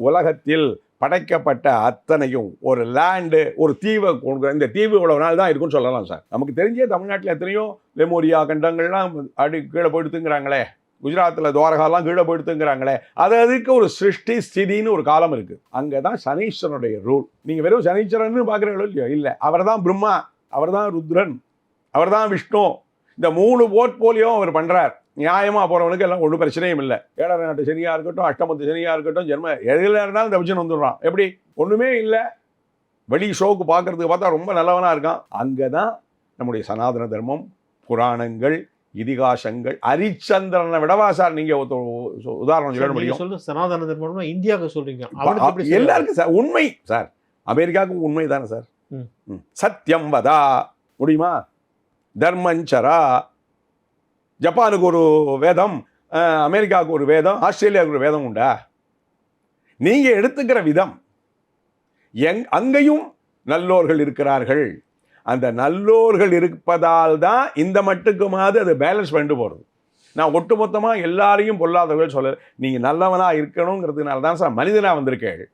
உலகத்தில் படைக்கப்பட்ட அத்தனையும் ஒரு லேண்டு, ஒரு தீவை கொடுக்குற, இந்த தீவு இவ்வளவு நாள் தான் இருக்குன்னு சொல்லலாம் சார். நமக்கு தெரிஞ்சே தமிழ்நாட்டில் எத்தனையோ லெமோரியா கண்டங்கள்லாம் கீழே போயிடுத்துங்கிறாங்களே, குஜராத்தில் துவாரகாலாம் கீழே போயிடுத்துங்கிறாங்களே, அதுக்கு ஒரு சிருஷ்டி ஸ்திதின்னு ஒரு காலம் இருக்குது. அங்கே தான் சனீஸ்வரனுடைய ரூல். நீங்கள் வெறும் சனீஸ்வரன் பார்க்குறீங்களோ இல்லையோ, இல்லை, அவர் தான் பிரம்மா, அவர் தான் ருத்ரன், அவர் தான் விஷ்ணு. இந்த 3 போர்ட்போலியோ அவர் பண்ணுறார். நியாயமாக போகிறவனுக்கு எல்லாம் ஒன்றும் பிரச்சனையும் இல்லை. 7ஆம் நாட்டு சனியாக இருக்கட்டும், அஷ்டமத்து சனியாக இருக்கட்டும், ஜென்ம எதில் இருந்தாலும் தப்பிச்சுன்னு வந்துடுறான். எப்படி ஒன்றுமே இல்லை, வெளி ஷோக்கு பார்க்குறதுக்கு பார்த்தா ரொம்ப நல்லவனாக இருக்கான். அங்கே தான் நம்முடைய சனாதன தர்மம், புராணங்கள், இதிகாசங்கள். ஹரிச்சந்திரனை விடவா சார் நீங்கள் உதாரணம் சொல்ல முடியும்? சொல்ல சனாதன தர்மம் இந்தியாவுக்கு சொல்கிறீங்க, எல்லாருக்கும் சார் உண்மை சார். அமெரிக்காவுக்கும் உண்மை தானே சார். சத்தியம் வதா முடியுமா? தர்மஞ்சரா. ஜப்பானுக்கு ஒரு வேதம், அமெரிக்காவுக்கு ஒரு வேதம், ஆஸ்திரேலியாவுக்கு ஒரு வேதம் உண்டா? நீங்கள் எடுத்துக்கிற விதம். அங்கேயும் நல்லோர்கள் இருக்கிறார்கள். அந்த நல்லோர்கள் இருப்பதால் தான் இந்த மட்டுக்குமாவது அது பேலன்ஸ் பண்ணிட்டு போகிறது. நான் ஒட்டுமொத்தமாக எல்லாரையும் பொல்லாதவர்கள் சொல்ல, நீங்கள் நல்லவனாக இருக்கணுங்கிறதுனால தான் சார் மனிதனாக வந்திருக்கேன்.